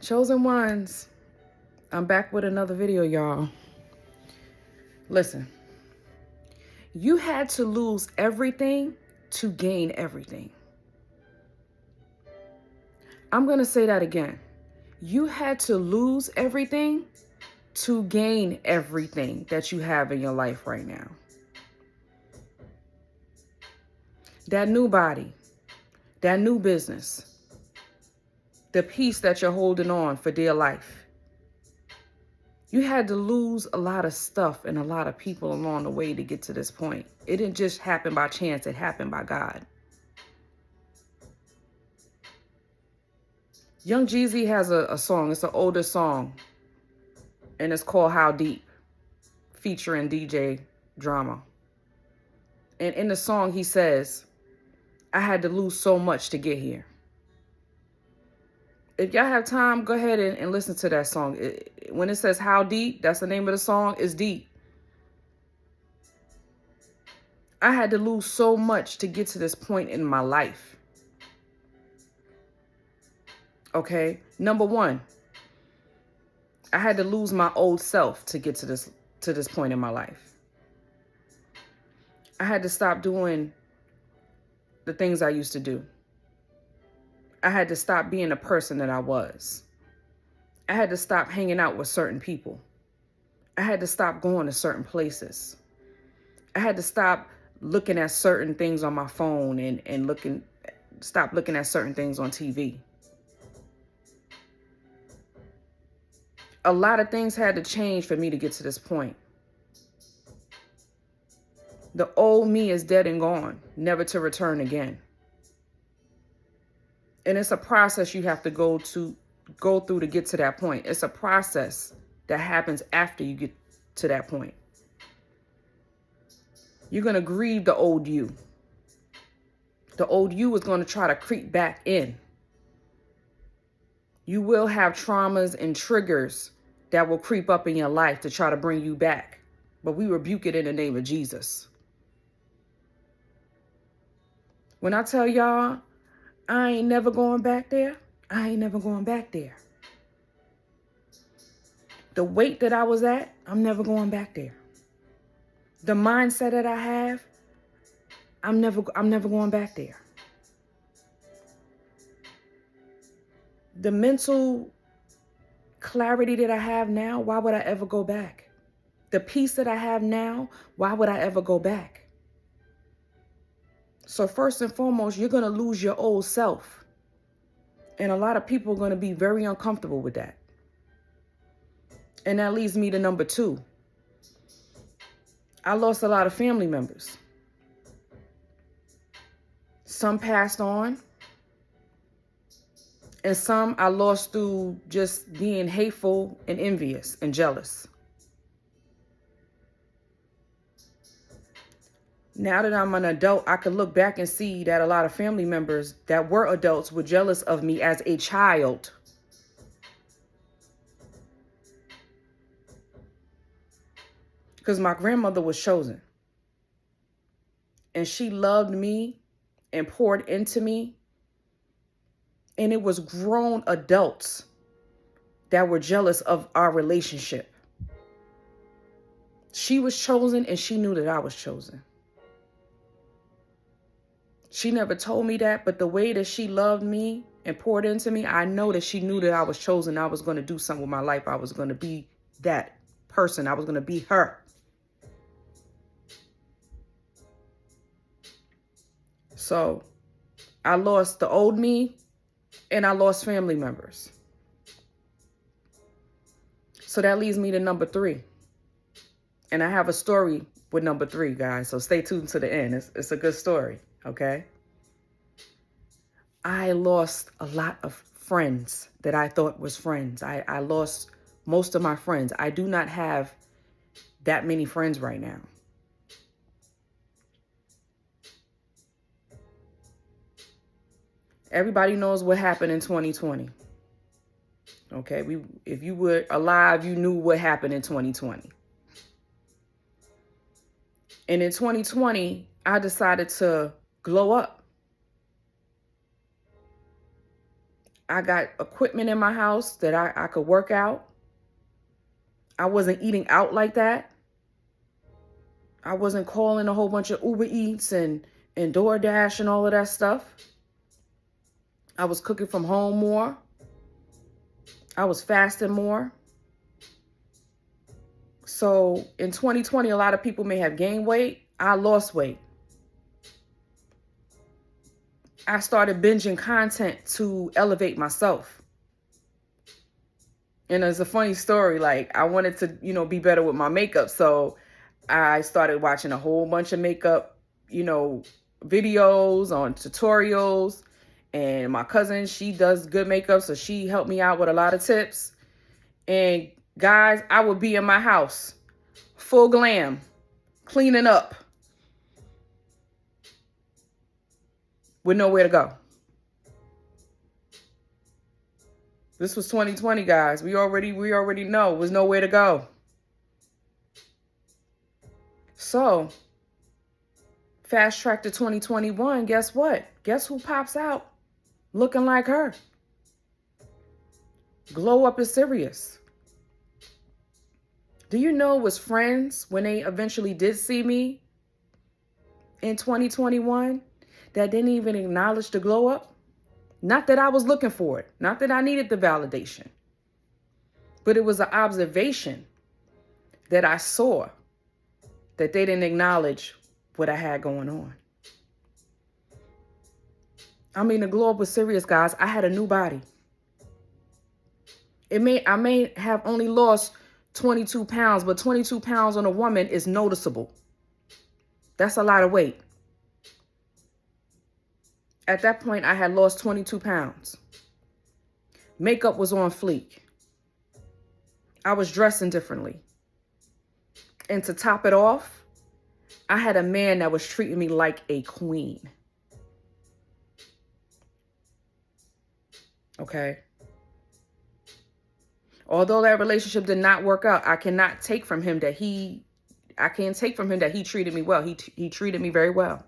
Chosen ones, I'm back with another video, y'all. Listen, you had to lose everything to gain everything. I'm going to say that again. You had to lose everything to gain everything that you have in your life right now. That new body, that new business, the peace that you're holding on for dear life. You had to lose a lot of stuff and a lot of people along the way to get to this point. It didn't just happen by chance. It happened by God. Young Jeezy has a song. It's an older song. And it's called How Deep, featuring DJ Drama. And in the song, he says, I had to lose so much to get here. If y'all have time, go ahead and listen to that song. When it says How Deep, that's the name of the song, it's deep. I had to lose so much to get to this point in my life. Okay? Number one, I had to lose my old self to get to this point in my life. I had to stop doing the things I used to do. I had to stop being the person that I was. I had to stop hanging out with certain people. I had to stop going to certain places. I had to stop looking at certain things on my phone and stop looking at certain things on TV. A lot of things had to change for me to get to this point. The old me is dead and gone, never to return again. And it's a process you have to go through to get to that point. It's a process that happens after you get to that point. You're going to grieve the old you. The old you is going to try to creep back in. You will have traumas and triggers that will creep up in your life to try to bring you back. But we rebuke it in the name of Jesus. When I tell y'all, I ain't never going back there, I ain't never going back there. The weight that I was at, I'm never going back there. The mindset that I have, I'm never going back there. The mental clarity that I have now, why would I ever go back? The peace that I have now, why would I ever go back? So first and foremost, you're going to lose your old self. And a lot of people are going to be very uncomfortable with that. And that leads me to number two. I lost a lot of family members. Some passed on. And some I lost through just being hateful and envious and jealous. Now that I'm an adult, I can look back and see that a lot of family members that were adults were jealous of me as a child. Because my grandmother was chosen. And she loved me and poured into me. And it was grown adults that were jealous of our relationship. She was chosen and she knew that I was chosen. She never told me that, but the way that she loved me and poured into me, I know that she knew that I was chosen. I was going to do something with my life. I was going to be that person. I was going to be her. So I lost the old me and I lost family members. So that leads me to number three. And I have a story with number three, guys. So stay tuned to the end. It's a good story. Okay. I lost a lot of friends that I thought was friends. I lost most of my friends. I do not have that many friends right now. Everybody knows what happened in 2020. Okay, if you were alive, you knew what happened in 2020. And in 2020, I decided to glow up. I got equipment in my house that I could work out. I wasn't eating out like that. I wasn't calling a whole bunch of Uber Eats and DoorDash and all of that stuff. I was cooking from home more. I was fasting more. So in 2020, a lot of people may have gained weight. I lost weight. I started binging content to elevate myself. And it's a funny story. Like, I wanted to, be better with my makeup. So I started watching a whole bunch of makeup, videos on tutorials. And my cousin, she does good makeup. So she helped me out with a lot of tips. And guys, I would be in my house, full glam, cleaning up, with nowhere to go. This was 2020, guys. We already know was nowhere to go. So, fast track to 2021, guess what? Guess who pops out looking like her? Glow up is serious. Do you know it was friends when they eventually did see me in 2021 that didn't even acknowledge the glow up? Not that I was looking for it. Not that I needed the validation. But it was an observation that I saw that they didn't acknowledge what I had going on. I mean, the glow up was serious, guys. I had a new body. I may have only lost 22 pounds, but 22 pounds on a woman is noticeable. That's a lot of weight. At that point, I had lost 22 pounds. Makeup was on fleek. I was dressing differently. And to top it off, I had a man that was treating me like a queen. Okay. Although that relationship did not work out, I can't take from him that he treated me well. He treated me very well.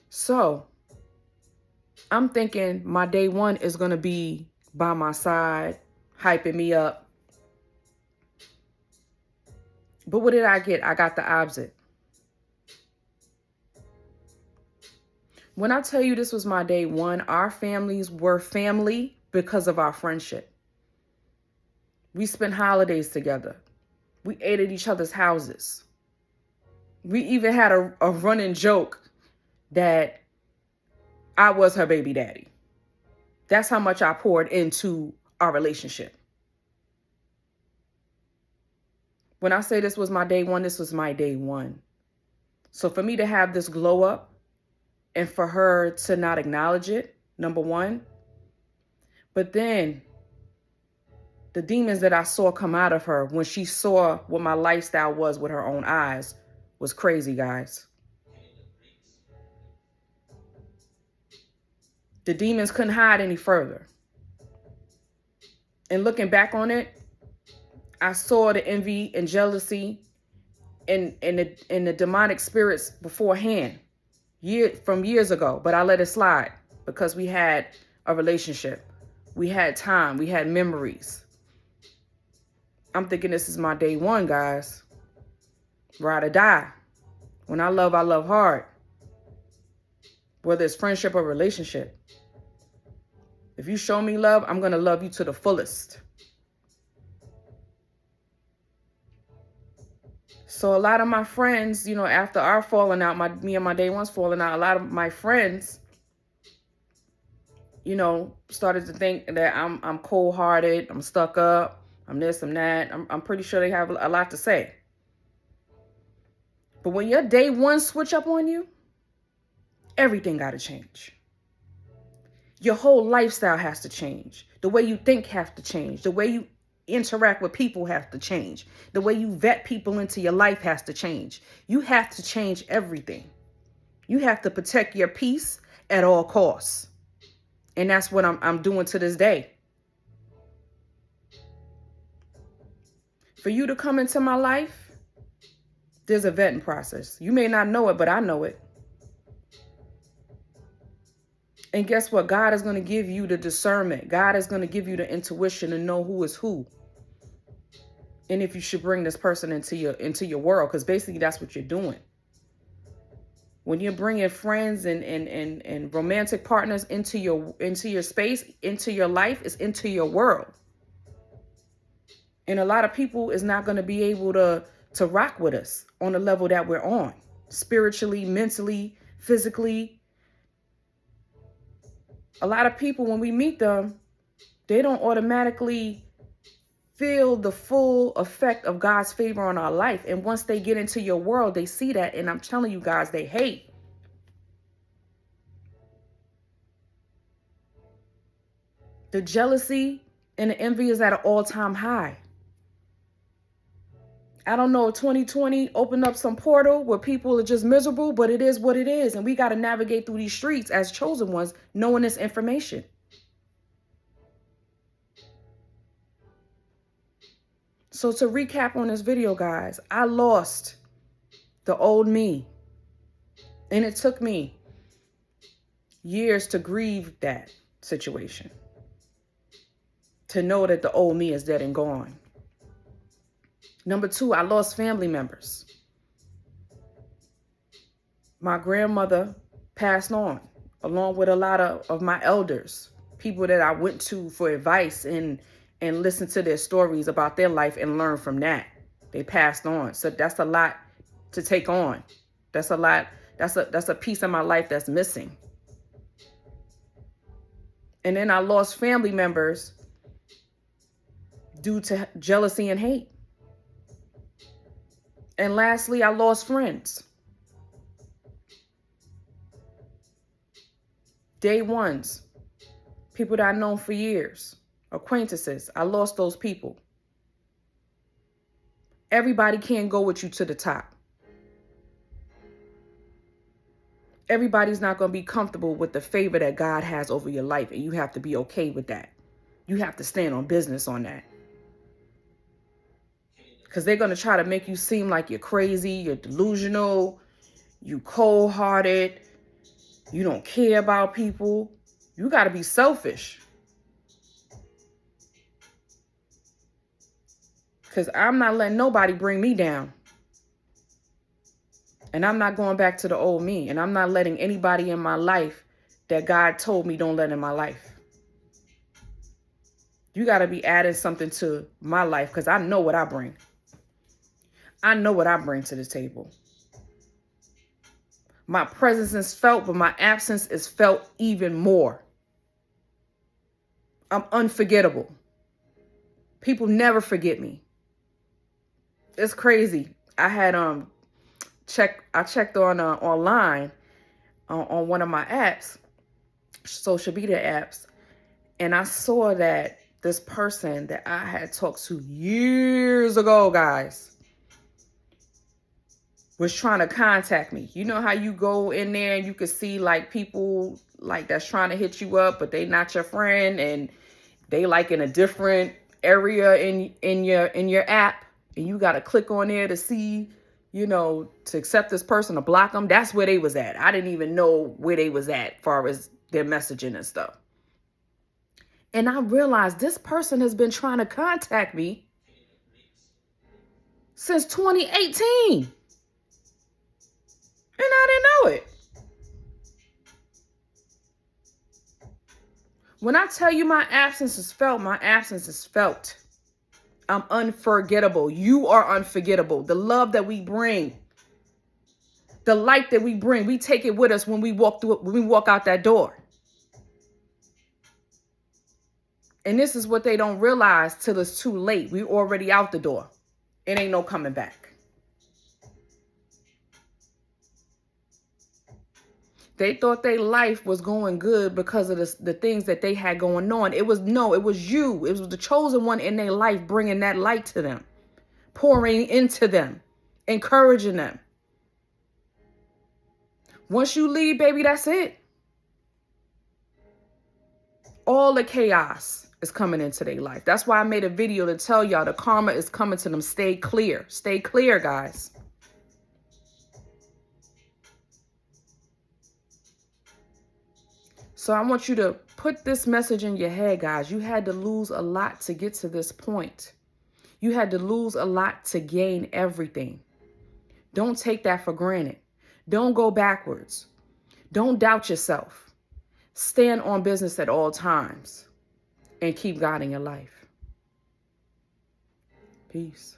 So I'm thinking my day one is going to be by my side, hyping me up. But what did I get? I got the opposite. When I tell you this was my day one, our families were family because of our friendship. We spent holidays together. We ate at each other's houses. We even had a running joke that I was her baby daddy. That's how much I poured into our relationship. When I say this was my day one, this was my day one. So for me to have this glow up and for her to not acknowledge it, number one. But then the demons that I saw come out of her when she saw what my lifestyle was with her own eyes was crazy, guys. The demons couldn't hide any further. And looking back on it, I saw the envy and jealousy and the demonic spirits beforehand, from years ago. But I let it slide because we had a relationship. We had time. We had memories. I'm thinking this is my day one, guys. Ride or die. When I love hard. Whether it's friendship or relationship. If you show me love, I'm going to love you to the fullest. So a lot of my friends, after our falling out, me and my day one's falling out, a lot of my friends, started to think that I'm cold-hearted, I'm stuck up, I'm this, I'm that. I'm pretty sure they have a lot to say. But when your day one switch up on you, everything got to change. Your whole lifestyle has to change. The way you think has to change. The way you interact with people has to change. The way you vet people into your life has to change. You have to change everything. You have to protect your peace at all costs. And that's what I'm doing to this day. For you to come into my life, there's a vetting process. You may not know it, but I know it. And guess what? God is going to give you the discernment. God is going to give you the intuition to know who is who. And if you should bring this person into your world, because basically that's what you're doing. When you're bringing friends and romantic partners into your space, into your life, it's into your world. And a lot of people is not going to be able to rock with us on the level that we're on, spiritually, mentally, physically. A lot of people, when we meet them, they don't automatically feel the full effect of God's favor on our life. And once they get into your world, they see that. And I'm telling you guys, they hate. The jealousy and the envy is at an all-time high. I don't know if 2020 opened up some portal where people are just miserable, but it is what it is. And we got to navigate through these streets as chosen ones, knowing this information. So to recap on this video, guys, I lost the old me. And it took me years to grieve that situation. To know that the old me is dead and gone. Number 2, I lost family members. My grandmother passed on, along with a lot of my elders, people that I went to for advice and listened to their stories about their life and learned from that. They passed on. So that's a lot to take on. That's a lot. That's a piece of my life that's missing. And then I lost family members due to jealousy and hate. And lastly, I lost friends. Day ones, people that I've known for years, acquaintances, I lost those people. Everybody can't go with you to the top. Everybody's not going to be comfortable with the favor that God has over your life, and you have to be okay with that. You have to stand on business on that. Because they're going to try to make you seem like you're crazy, you're delusional, you cold-hearted, you don't care about people. You got to be selfish. Because I'm not letting nobody bring me down. And I'm not going back to the old me. And I'm not letting anybody in my life that God told me don't let in my life. You got to be adding something to my life because I know what I bring. I know what I bring to the table. My presence is felt, but my absence is felt even more. I'm unforgettable. People never forget me. It's crazy. I had checked on online on one of my apps, social media apps, and I saw that this person that I had talked to years ago, guys, was trying to contact me. You know how you go in there and you can see like people like that's trying to hit you up, but they not your friend and they like in a different area in your app, and you got to click on there to see, you know, to accept this person or block them. That's where they was at. I didn't even know where they was at as far as their messaging and stuff. And I realized this person has been trying to contact me since 2018. And I didn't know it. When I tell you my absence is felt, my absence is felt. I'm unforgettable. You are unforgettable. The love that we bring, the light that we bring, we take it with us when we walk out that door. And this is what they don't realize till it's too late. We're already out the door. It ain't no coming back. They thought their life was going good because of the things that they had going on. It was you. It was the chosen one in their life bringing that light to them, pouring into them, encouraging them. Once you leave, baby, that's it. All the chaos is coming into their life. That's why I made a video to tell y'all the karma is coming to them. Stay clear. Stay clear, guys. So I want you to put this message in your head, guys. You had to lose a lot to get to this point. You had to lose a lot to gain everything. Don't take that for granted. Don't go backwards. Don't doubt yourself. Stand on business at all times and keep God in your life. Peace.